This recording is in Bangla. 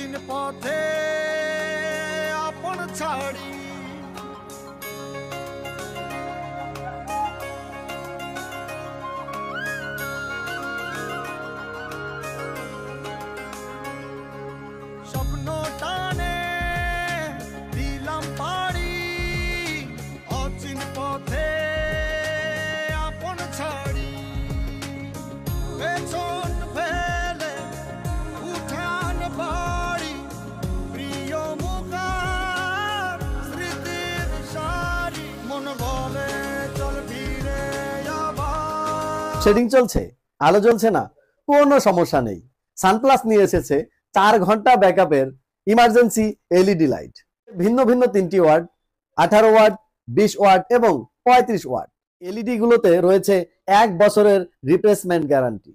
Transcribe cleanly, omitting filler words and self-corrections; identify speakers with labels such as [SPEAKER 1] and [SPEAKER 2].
[SPEAKER 1] অচিন পথে আপন ছাড়ি স্বপ্ন টানে দিলাম পাড়ি অচিন পথে আপন ছাড়ি পেছন ফেলে উঠান বাড়ি প্রিয় মুখার স্মৃতির সারি মন বলে চল ফিরে আবার।
[SPEAKER 2] শেডিং চলছে, আলো জ্বলছে না, কোনো সমস্যা নেই। সানপ্লাস নিয়ে এসেছে 4 ঘন্টা ব্যাকআপের ইমার্জেন্সি এলইডি লাইট। ভিন্ন ভিন্ন 3টি ওয়াট, 18 ওয়াট, 20 ওয়াট এবং 35 ওয়াট। এলইডি গুলোতে রয়েছে 1 বছরের রিপ্লেসমেন্ট গ্যারান্টি।